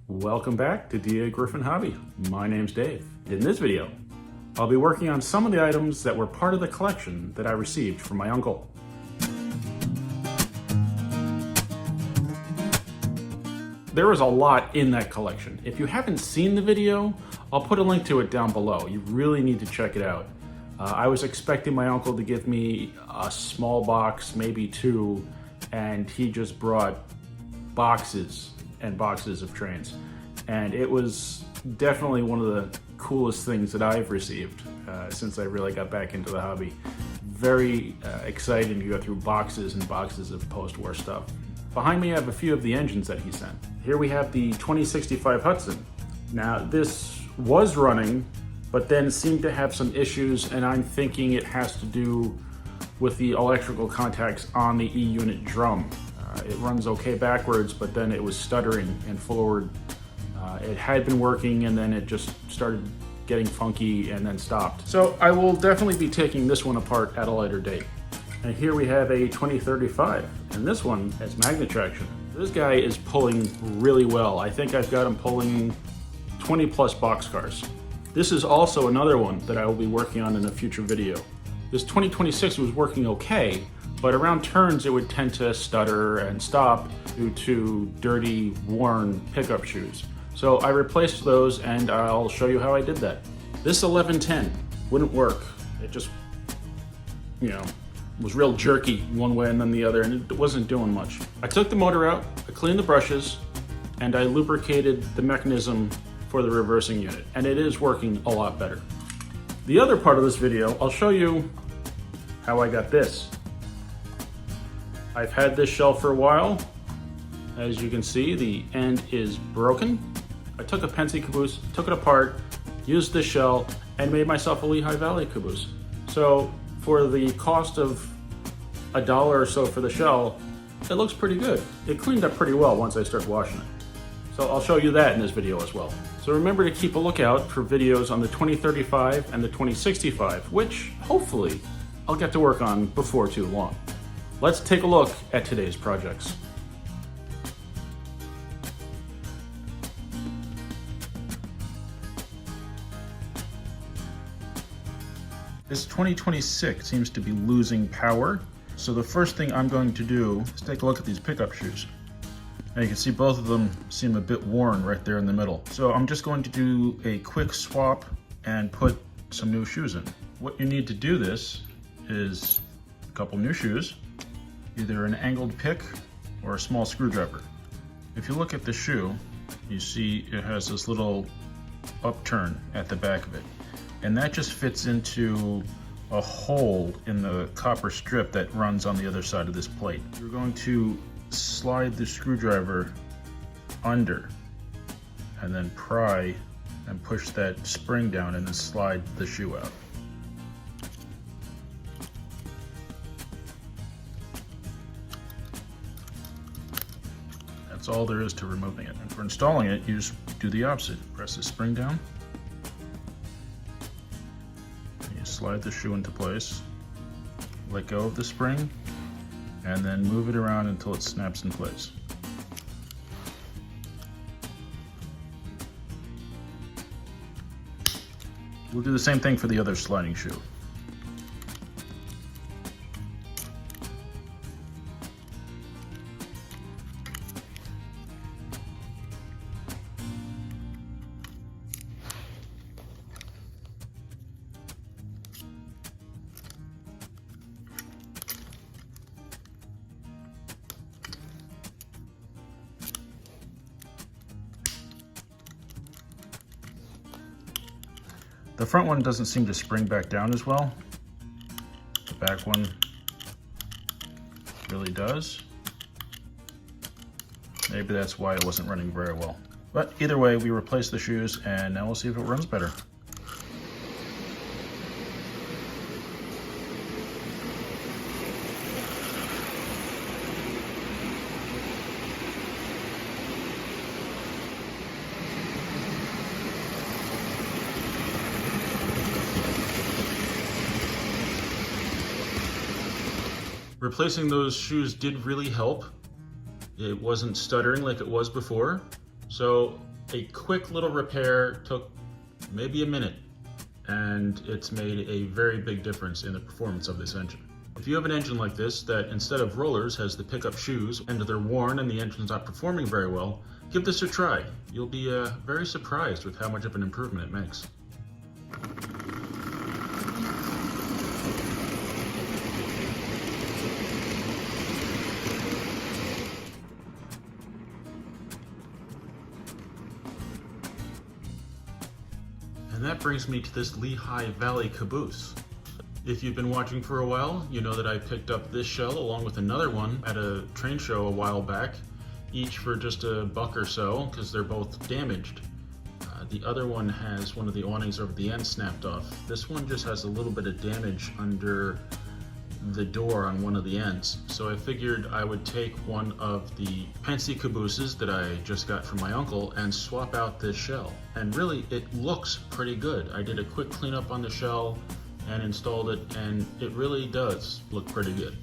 Welcome back to Dagryffyn Hobby. My name's Dave. In this video, I'll be working on some of the items that were part of the collection that I received from my uncle. There is a lot in that collection. If you haven't seen the video, I'll put a link to it down below. You really need to check it out. I was expecting my uncle to give me a small box, maybe two, and he just brought boxes and boxes of trains. And it was definitely one of the coolest things that I've received since I really got back into the hobby. Very exciting to go through boxes and boxes of post-war stuff. Behind me I have a few of the engines that he sent. Here we have the 2065 Hudson. Now this was running, but then seemed to have some issues, and I'm thinking it has to do with the electrical contacts on the E-unit drum. It runs okay backwards, but then it was stuttering and forward. It had been working and then it just started getting funky and then stopped. So I will definitely be taking this one apart at a later date. And here we have a 2035, and this one has magnet traction. This guy is pulling really well. I think I've got him pulling 20 plus boxcars. This is also another one that I will be working on in a future video. This 2026 was working okay, but around turns it would tend to stutter and stop due to dirty, worn pickup shoes. So I replaced those, and I'll show you how I did that. This 1110 wouldn't work. It just, was real jerky one way and then the other, and it wasn't doing much. I took the motor out, I cleaned the brushes, and I lubricated the mechanism for the reversing unit, and it is working a lot better. The other part of this video, I'll show you how I got this. I've had this shell for a while. As you can see, the end is broken. I took a Pennsy caboose, took it apart, used this shell, and made myself a Lehigh Valley caboose. So for the cost of $1 or so for the shell, it looks pretty good. It cleaned up pretty well once I started washing it. So I'll show you that in this video as well. So remember to keep a lookout for videos on the 2035 and the 2065, which hopefully I'll get to work on before too long. Let's take a look at today's projects. This 2026 seems to be losing power. So the first thing I'm going to do is take a look at these pickup shoes. Now you can see both of them seem a bit worn right there in the middle. So I'm just going to do a quick swap and put some new shoes in. What you need to do this is a couple new shoes, either an angled pick or a small screwdriver. If you look at the shoe, you see it has this little upturn at the back of it. And that just fits into a hole in the copper strip that runs on the other side of this plate. You're going to slide the screwdriver under and then pry and push that spring down and then slide the shoe out. That's all there is to removing it. And for installing it, you just do the opposite. Press the spring down, and you slide the shoe into place, let go of the spring, and then move it around until it snaps in place. We'll do the same thing for the other sliding shoe. The front one doesn't seem to spring back down as well. The back one really does. Maybe that's why it wasn't running very well. But either way, we replaced the shoes, and now we'll see if it runs better. Replacing those shoes did really help. It wasn't stuttering like it was before. So A quick little repair took maybe a minute, and it's made a very big difference in the performance of this engine. If you have an engine like this that instead of rollers has the pickup shoes and they're worn and the engine's not performing very well, give this a try. You'll be very surprised with how much of an improvement it makes. And that brings me to this Lehigh Valley Caboose. If you've been watching for a while, you know that I picked up this shell along with another one at a train show a while back, each for just $1 or so, because they're both damaged. The other one has one of the awnings over the end snapped off. This one just has a little bit of damage under the door on one of the ends. So I figured I would take one of the Pensy cabooses that I just got from my uncle and swap out this shell. And really, it looks pretty good. I did a quick cleanup on the shell and installed it, and it really does look pretty good.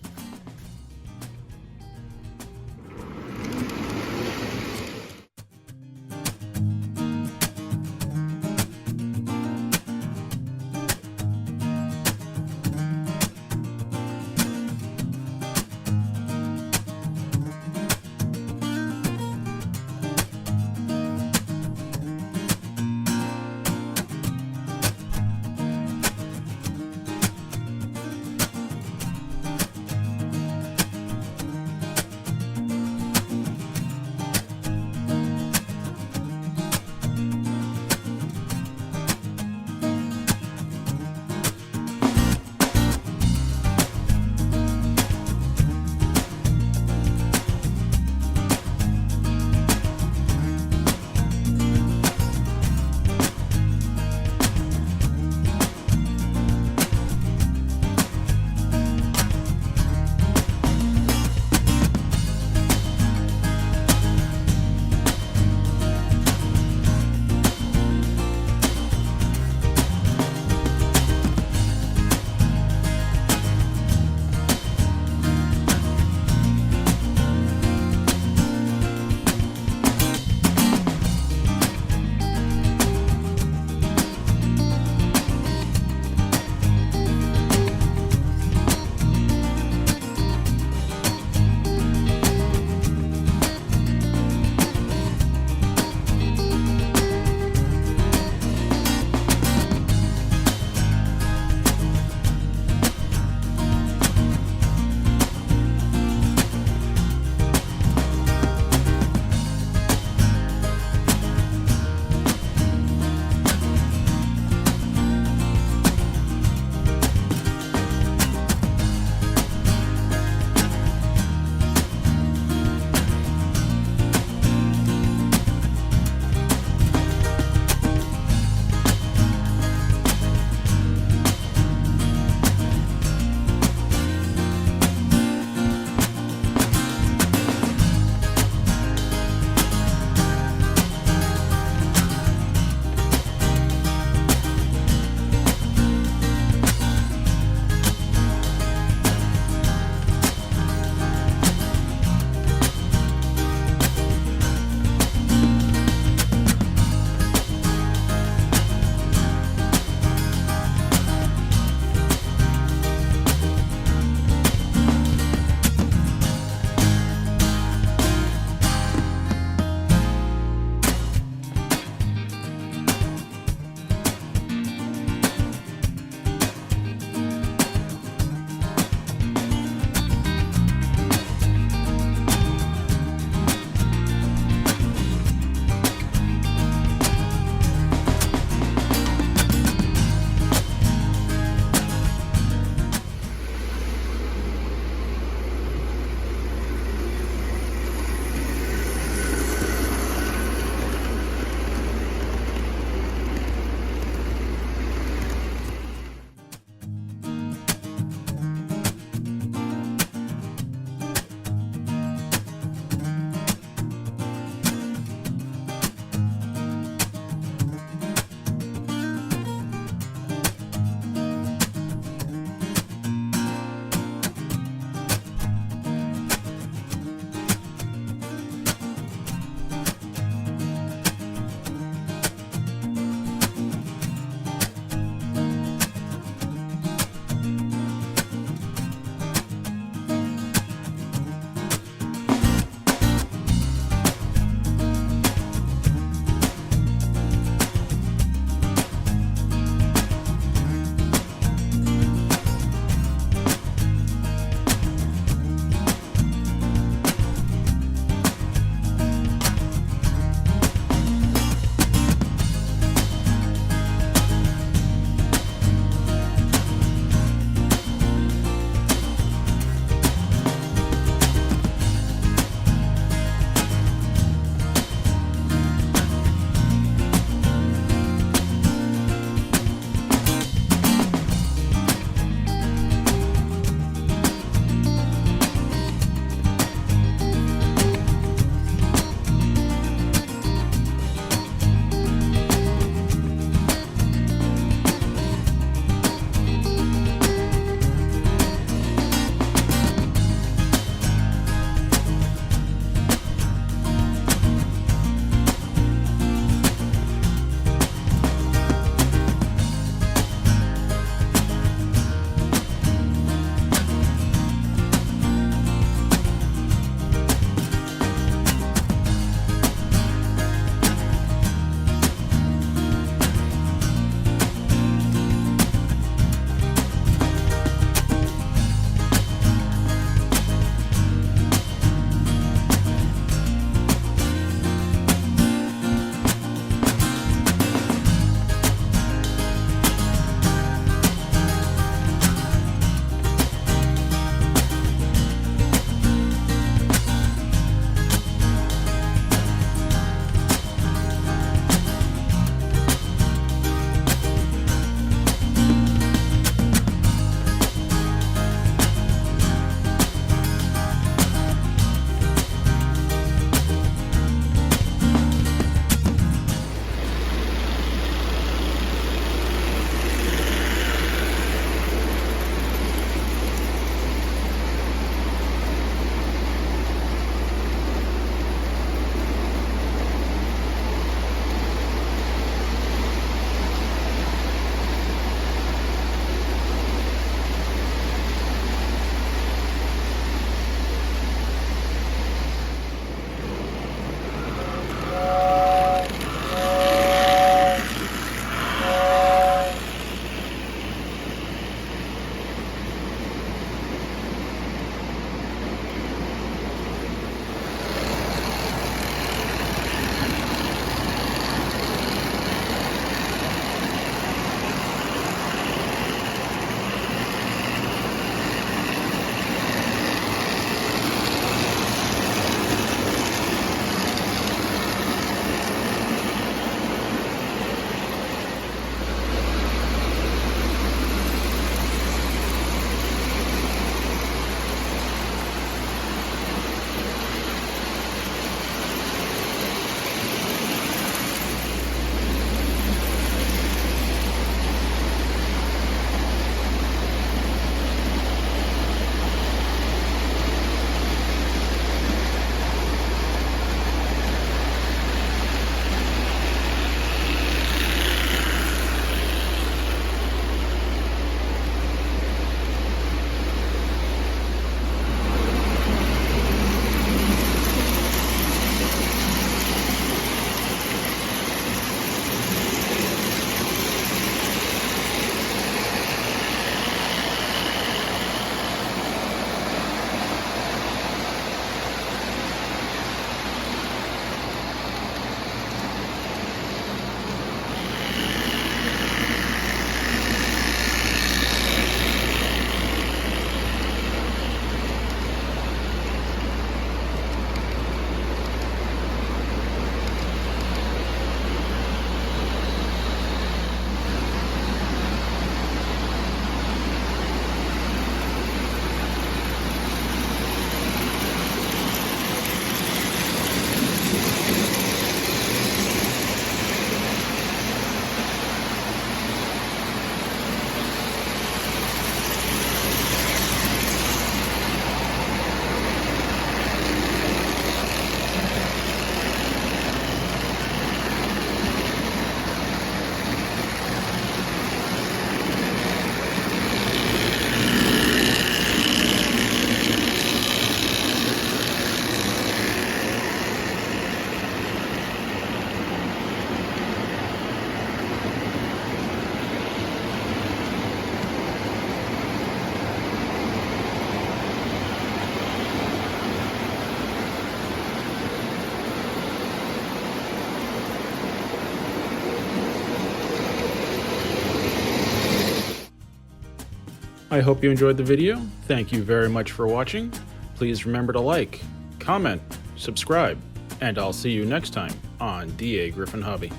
I hope you enjoyed the video. Thank you very much for watching. Please remember to like, comment, subscribe, and I'll see you next time on Dagryffyn Hobby.